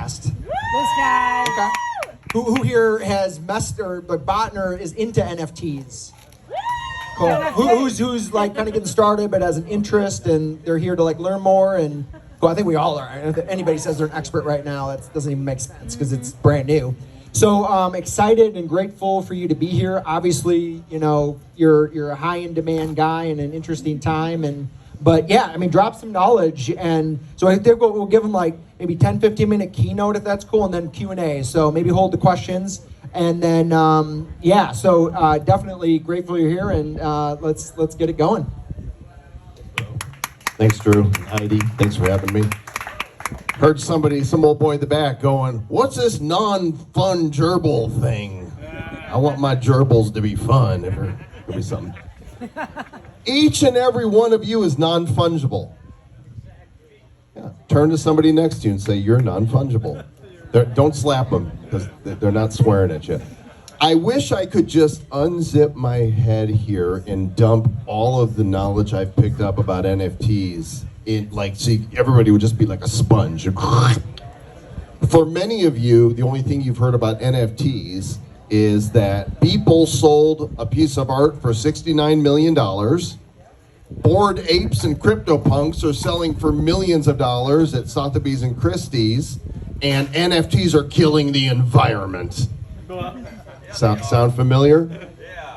fast? This guy. Okay. Who here has messed or bought or is into NFTs? Cool. Who's like kind of getting started but has an interest and they're here to like learn more and well, I think we all are. If anybody says they're an expert right now, that doesn't even make sense because it's brand new. So excited and grateful for you to be here. Obviously, you know, you're a high in demand guy in an interesting time but yeah, I mean, drop some knowledge. And so I think we'll give them like maybe 10, 15 minute keynote if that's cool, and then Q&A. So maybe hold the questions. And then, definitely grateful you're here, and let's get it going. Thanks, Drew. Heidi, thanks for having me. Heard some old boy in the back going, what's this non-fungible thing? I want my gerbils to be fun. It'll be something. Each and every one of you is non-fungible. Yeah. Turn to somebody next to you and say, you're non-fungible. Don't slap them because they're not swearing at you. I wish I could just unzip my head here and dump all of the knowledge I've picked up about NFTs everybody would just be like a sponge. For many of you, the only thing you've heard about NFTs is that people sold a piece of art for $69 million. Bored apes and CryptoPunks are selling for millions of dollars at Sotheby's and Christie's, and NFTs are killing the environment. Sound familiar?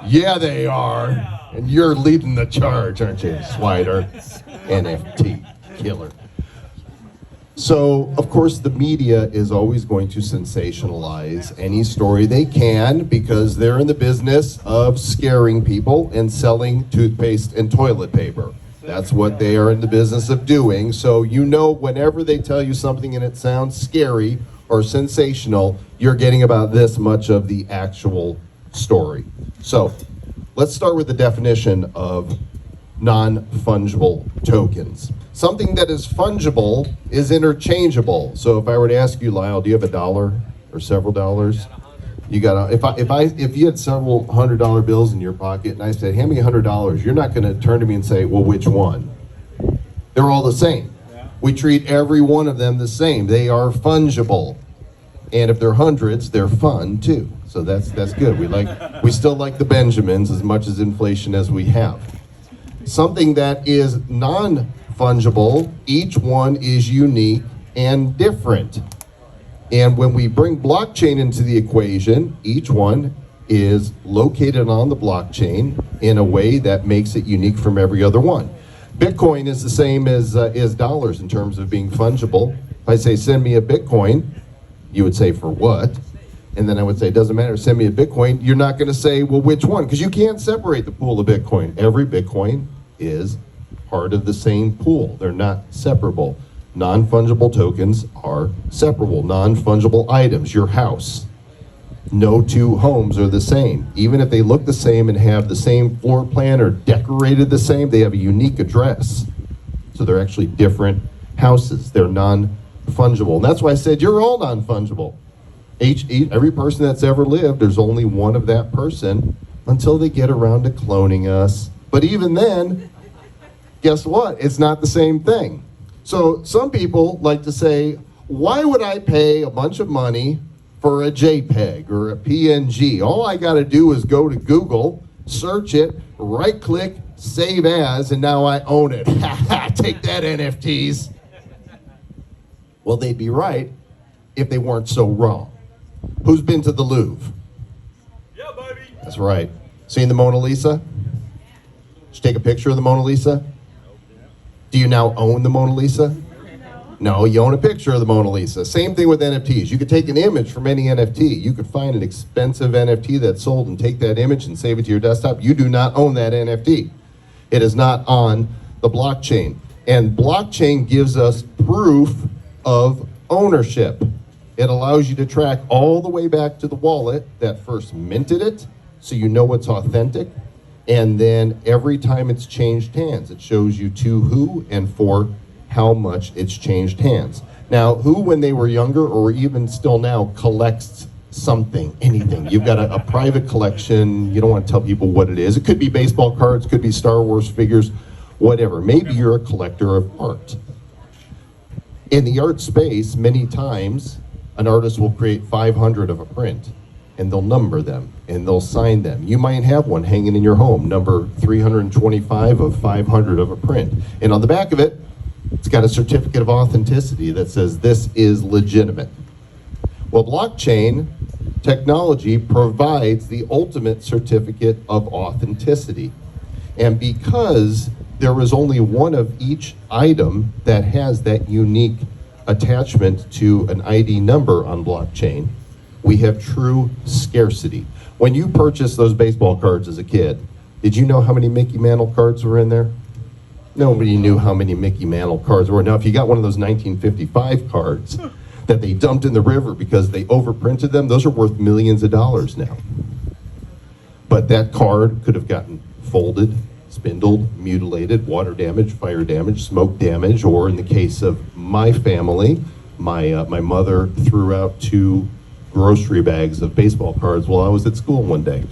Yeah, they are. And you're leading the charge, aren't you, Swider? NFT killer. So, of course, the media is always going to sensationalize any story they can because they're in the business of scaring people and selling toothpaste and toilet paper. That's what they are in the business of doing. So you know whenever they tell you something and it sounds scary or sensational, you're getting about this much of the actual story. So let's start with the definition of non-fungible tokens. Something that is fungible is interchangeable. So if I were to ask you, Lyle, do you have $1 or several dollars? You got if you had several $100 bills in your pocket and I said, hand me $100, you're not going to turn to me and say, well, which one? They're all the same. We treat every one of them the same. They are fungible. And if they're hundreds, they're fun too. So that's good. We still like the Benjamins as much as inflation as we have. Something that is non-fungible, each one is unique and different. And when we bring blockchain into the equation, each one is located on the blockchain in a way that makes it unique from every other one. Bitcoin is the same as dollars in terms of being fungible. If I say, send me a Bitcoin, you would say, for what? And then I would say, it doesn't matter, send me a Bitcoin. You're not going to say, well, which one? Because you can't separate the pool of Bitcoin. Every Bitcoin is part of the same pool. They're not separable. Non-fungible tokens are separable. Non-fungible items, your house. No two homes are the same. Even if they look the same and have the same floor plan or decorated the same, they have a unique address. So they're actually different houses. They're non-fungible. And that's why I said you're all non-fungible. Every person that's ever lived, there's only one of that person until they get around to cloning us. But even then, guess what? It's not the same thing. So some people like to say, why would I pay a bunch of money for a JPEG or a PNG? All I got to do is go to Google, search it, right-click, save as, and now I own it. Take that, NFTs. Well, they'd be right if they weren't so wrong. Who's been to the Louvre? Yeah, baby. That's right. Seen the Mona Lisa? Did you take a picture of the Mona Lisa? Do you now own the Mona Lisa? No, you own a picture of the Mona Lisa. Same thing with NFTs. You could take an image from any NFT. You could find an expensive NFT that's sold and take that image and save it to your desktop. You do not own that NFT. It is not on the blockchain. And blockchain gives us proof of ownership. It allows you to track all the way back to the wallet that first minted it, so you know it's authentic. And then every time it's changed hands, it shows you to who and for how much it's changed hands. Now, who, when they were younger or even still now, collects something, anything. You've got a private collection. You don't want to tell people what it is. It could be baseball cards, could be Star Wars figures, whatever. Maybe you're a collector of art. In the art space, many times, An artist will create 500 of a print, and they'll number them, and they'll sign them. You might have one hanging in your home, number 325 of 500 of a print. And on the back of it, it's got a certificate of authenticity that says this is legitimate. Well, blockchain technology provides the ultimate certificate of authenticity. And because there is only one of each item that has that unique attachment to an ID number on blockchain, we have true scarcity. When you purchased those baseball cards as a kid, did you know how many Mickey Mantle cards were in there? Nobody knew how many Mickey Mantle cards were. Now, if you got one of those 1955 cards that they dumped in the river because they overprinted them, those are worth millions of dollars now. But that card could have gotten folded, spindled, mutilated, water damage, fire damage, smoke damage, or in the case of my family, my mother threw out 2 grocery bags of baseball cards while I was at school one day.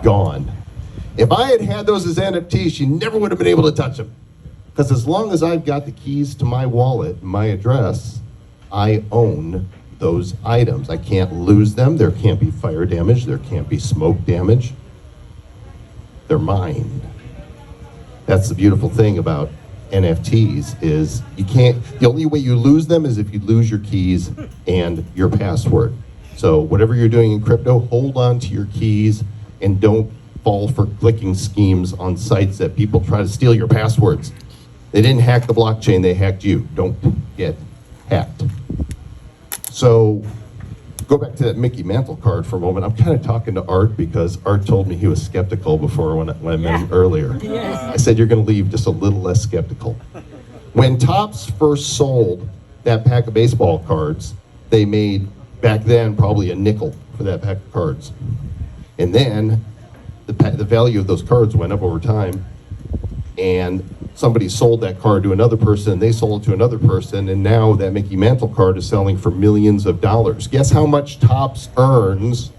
Gone. If I had had those as NFTs, she never would have been able to touch them. Because as long as I've got the keys to my wallet, my address, I own those items. I can't lose them. There can't be fire damage. There can't be smoke damage. They're mine. That's the beautiful thing about NFTs is you can't, the only way you lose them is if you lose your keys and your password. So whatever you're doing in crypto, hold on to your keys and don't fall for clicking schemes on sites that people try to steal your passwords. They didn't hack the blockchain, they hacked you. Don't get hacked. So go back to that Mickey Mantle card for a moment. I'm kind of talking to Art because Art told me he was skeptical before when I met him earlier. I said, you're going to leave just a little less skeptical. When Topps first sold that pack of baseball cards, they made, back then, probably a nickel for that pack of cards. And then the value of those cards went up over time, and somebody sold that card to another person, they sold it to another person, and now that Mickey Mantle card is selling for millions of dollars. Guess how much Topps earns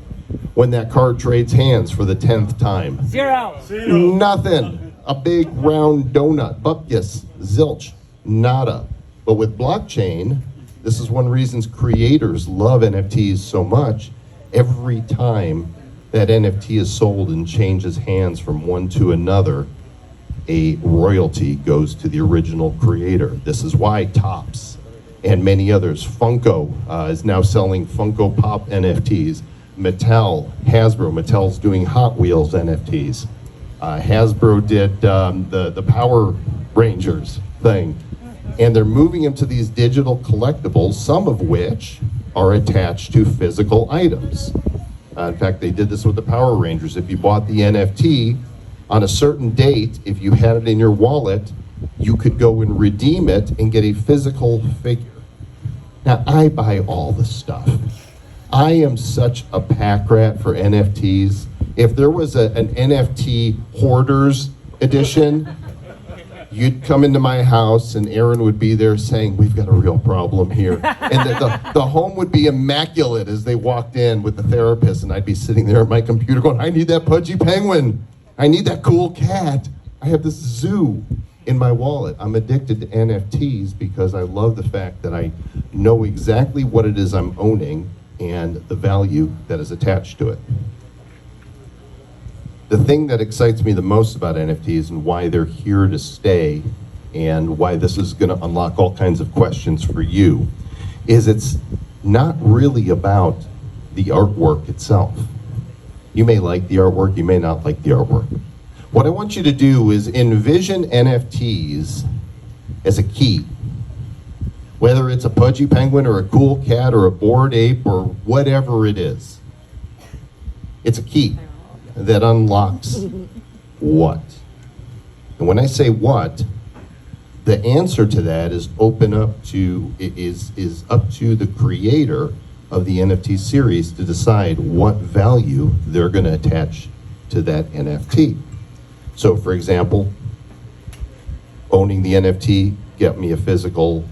when that card trades hands for the 10th time? Zero. Nothing. A big round donut. Bupkis. Zilch. Nada. But with blockchain, this is one of the reasons creators love NFTs so much. Every time that NFT is sold and changes hands from one to another, a royalty goes to the original creator. This is why Topps and many others, Funko is now selling Funko Pop NFTs. Mattel's doing Hot Wheels NFTs. Hasbro did the Power Rangers thing. And they're moving them to these digital collectibles, some of which are attached to physical items. In fact, they did this with the Power Rangers. If you bought the NFT, on a certain date, if you had it in your wallet, you could go and redeem it and get a physical figure. Now, I buy all the stuff. I am such a pack rat for NFTs. If there was an NFT hoarders edition, you'd come into my house and Aaron would be there saying, we've got a real problem here. And the home would be immaculate as they walked in with the therapist, and I'd be sitting there at my computer going, I need that pudgy penguin. I need that cool cat. I have this zoo in my wallet. I'm addicted to NFTs because I love the fact that I know exactly what it is I'm owning and the value that is attached to it. The thing that excites me the most about NFTs and why they're here to stay and why this is going to unlock all kinds of questions for you is it's not really about the artwork itself. You may like the artwork, you may not like the artwork. What I want you to do is envision NFTs as a key. Whether it's a pudgy penguin or a cool cat or a bored ape or whatever it is. It's a key that unlocks what? And when I say what, the answer to that is up to the creator of the NFT series to decide what value they're going to attach to that NFT. So for example, owning the NFT get me a physical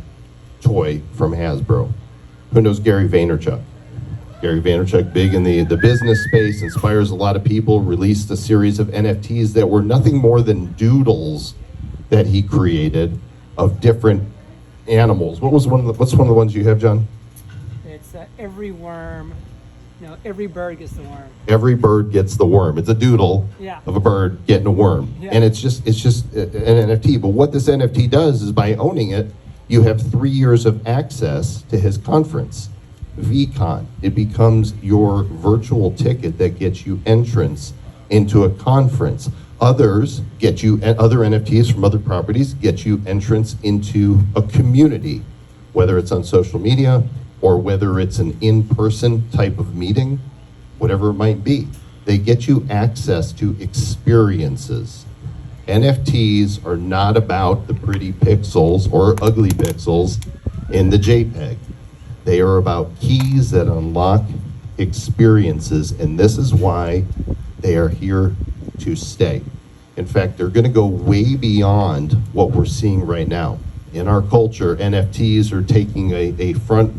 toy from Hasbro. Who knows Gary Vaynerchuk? Gary Vaynerchuk, big in the business space, inspires a lot of people, released a series of NFTs that were nothing more than doodles that he created of different animals. What's one of the ones you have, John? it's every worm, every bird gets the worm. Every bird gets the worm. It's a doodle Yeah. of a bird getting a worm. Yeah. And it's just an NFT. But what this NFT does is by owning it, you have 3 years of access to his conference, VCon. It becomes your virtual ticket that gets you entrance into a conference. Others get you, other NFTs from other properties get you entrance into a community, whether it's on social media or whether it's an in-person type of meeting, whatever it might be. They get you access to experiences. NFTs are not about the pretty pixels or ugly pixels in the JPEG. They are about keys that unlock experiences, and this is why they are here to stay. In fact, they're going to go way beyond what we're seeing right now. In our culture, NFTs are taking a front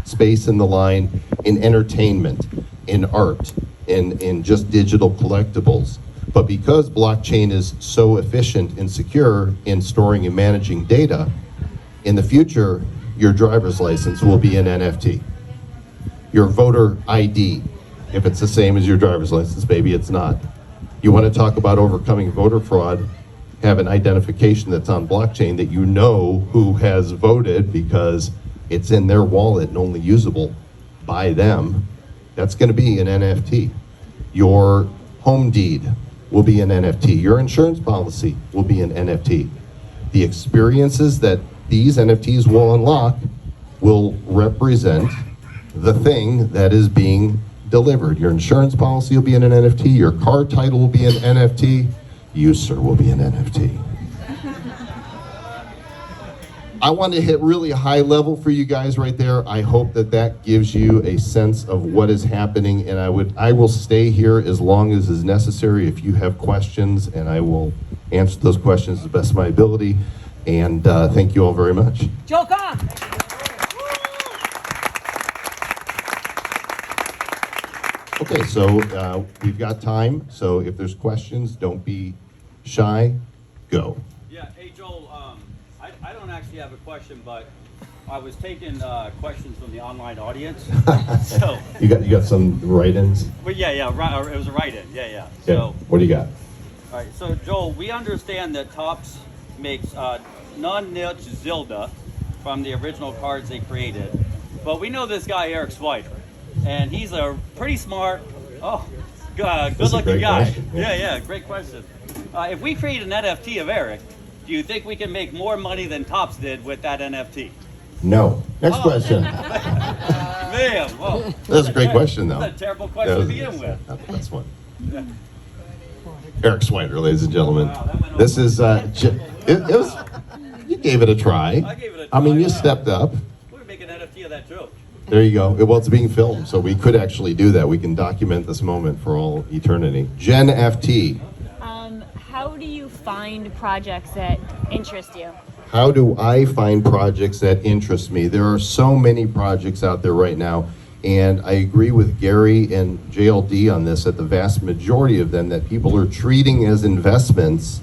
space in the line in entertainment, in art, in just digital collectibles. But because blockchain is so efficient and secure in storing and managing data, in the future, your driver's license will be an NFT. Your voter ID, if it's the same as your driver's license, maybe it's not. You want to talk about overcoming voter fraud, have an identification that's on blockchain that you know who has voted because it's in their wallet and only usable by them. That's going to be an NFT. Your home deed will be an NFT. Your insurance policy will be an NFT. The experiences that these NFTs will unlock will represent the thing that is being delivered. Your insurance policy will be in an NFT. Your car title will be an NFT. You, sir, will be an NFT. I want to hit really high level for you guys right there. I hope that that gives you a sense of what is happening, and I will stay here as long as is necessary if you have questions, and I will answer those questions to the best of my ability. And thank you all very much. Joel Comm! Okay, so we've got time. So if there's questions, don't be shy. Go. Yeah, hey Joel, I don't actually have a question, but I was taking questions from the online audience. So You got some write-ins? but right, it was a write-in. Yeah. Yeah. So What do you got? all right, so Joel, we understand that Topps makes non-niche Zilda from the original cards they created, but we know this guy Eric Swider, and he's a pretty smart, good-looking great guy. question. Yeah, great question. If we create an NFT of Eric, do you think we can make more money than Topps did with that NFT? No. Next question. Man, whoa. That's a great question, though. That's a terrible question to begin with. That's one. Eric Swider, ladies and gentlemen. Wow, that went This is, it was, you gave it a try. I gave it a I mean, try, you yeah. stepped up. We're gonna make an NFT of that too. There you go. Well, it's being filmed, so we could actually do that. We can document this moment for all eternity. Gen FT. How do you find projects that interest you? How do I find projects that interest me? There are so many projects out there right now, and I agree with Gary and JLD on this, that the vast majority of them that people are treating as investments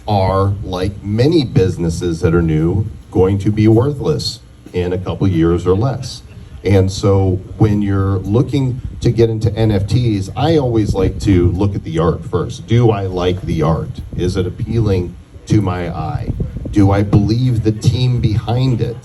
are, like many businesses that are new, going to be worthless in a couple years or less. And so when you're looking to get into NFTs, I always like to look at the art first. Do I like the art? Is it appealing to my eye? Do I believe the team behind it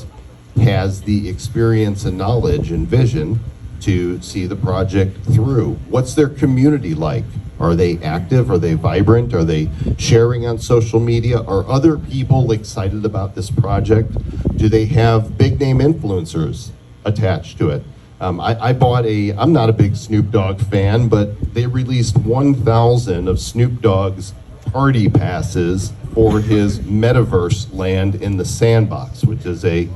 has the experience and knowledge and vision to see the project through? What's their community like? Are they active? Are they vibrant? Are they sharing on social media? Are other people excited about this project? Do they have big name influencers attached to it? I bought I'm not a big Snoop Dogg fan, but they released 1,000 of Snoop Dogg's party passes for his metaverse land in the Sandbox, which is a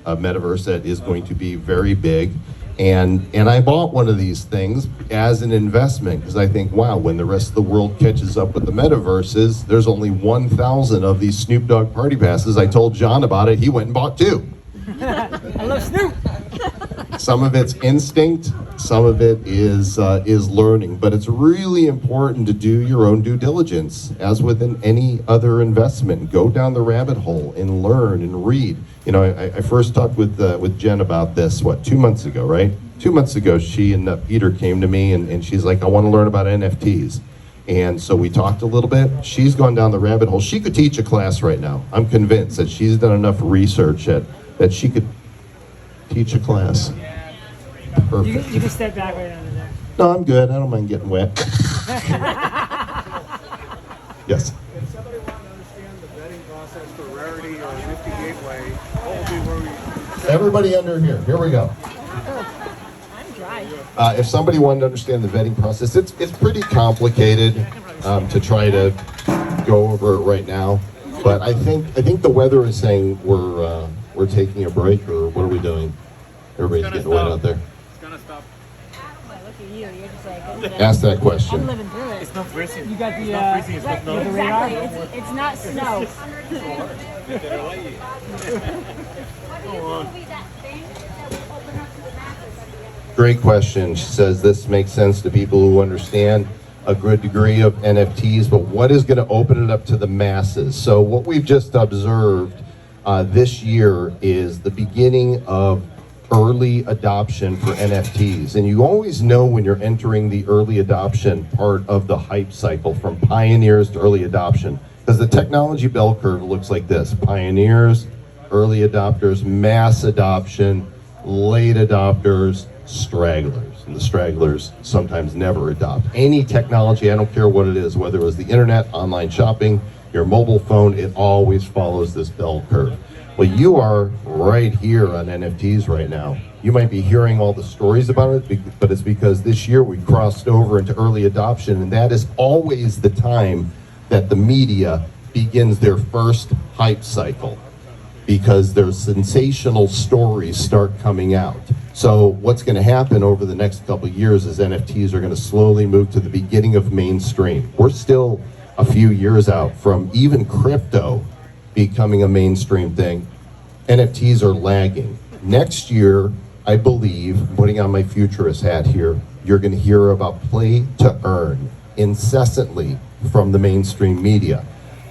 metaverse that is going to be very big. And I bought one of these things as an investment because I think, wow, when the rest of the world catches up with the metaverses, there's only 1,000 of these Snoop Dogg party passes. I told John about it. He went and bought 2. I love Snoop! Some of it's instinct, some of it is learning, but it's really important to do your own due diligence. As with any other investment, go down the rabbit hole and learn and read. You know, I first talked with Jen about this, 2 months ago, right? 2 months ago, she and Peter came to me and she's like, I want to learn about NFTs. And so we talked a little bit. She's gone down the rabbit hole. She could teach a class right now. I'm convinced that she's done enough research that she could teach a class. Perfect. You can step back right under there. No, I'm good. I don't mind getting wet. Yes. If somebody wanted to understand the vetting process for Rarity or Nifty Gateway, what would be where we... Everybody under here. Here we go. I'm dry. If somebody wanted to understand the vetting process, it's pretty complicated to try to go over it right now. But I think the weather is saying we're taking a break, or what are we doing? Everybody's getting wet out there. It's gonna stop. Look at you. You're just like, Ask that I'm question. living through it. It's not freezing. You got the, Right, the radar? exactly. It's not snow. Great question. She says this makes sense to people who understand a good degree of NFTs, but what is going to open it up to the masses? So what we've just observed this year is the beginning of early adoption for NFTs. And you always know when you're entering the early adoption part of the hype cycle, from pioneers to early adoption, because the technology bell curve looks like this: pioneers, early adopters, mass adoption, late adopters, stragglers. And the stragglers sometimes never adopt any technology. I don't care what it is, whether it was the internet, online shopping, your mobile phone, it always follows this bell curve. Well, you are right here on NFTs right now. You might be hearing all the stories about it, but it's because this year we crossed over into early adoption, and that is always the time that the media begins their first hype cycle, because their sensational stories start coming out. So what's going to happen over the next couple of years is NFTs are going to slowly move to the beginning of mainstream. We're still a few years out from even crypto becoming a mainstream thing. NFTs are lagging. Next year, I believe, putting on my futurist hat here, you're going to hear about play to earn incessantly from the mainstream media.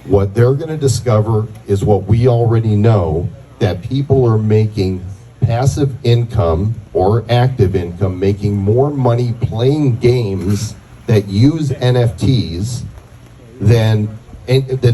What they're going to discover is what we already know, that people are making passive income or active income, making more money playing games that use NFTs than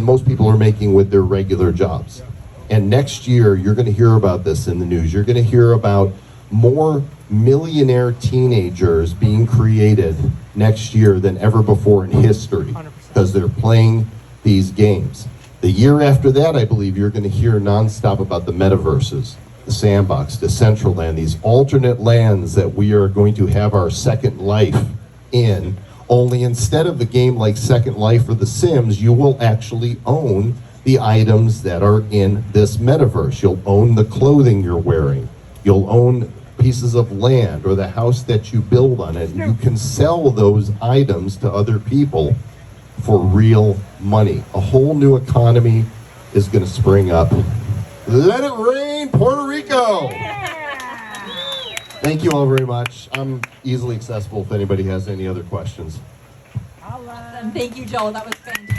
most people are making with their regular jobs. And next year, you're going to hear about this in the news. You're going to hear about more millionaire teenagers being created next year than ever before in history, because they're playing these games. The year after that, I believe you're going to hear nonstop about the metaverses, the sandbox, Decentraland, these alternate lands that we are going to have our second life in. Only instead of a game like Second Life or The Sims, you will actually own the items that are in this metaverse. You'll own the clothing you're wearing. You'll own pieces of land or the house that you build on it. You can sell those items to other people for real money. A whole new economy is going to spring up. Let it rain, Puerto Rico! Thank you all very much. I'm easily accessible if anybody has any other questions. Thank you, Joel. That was fantastic.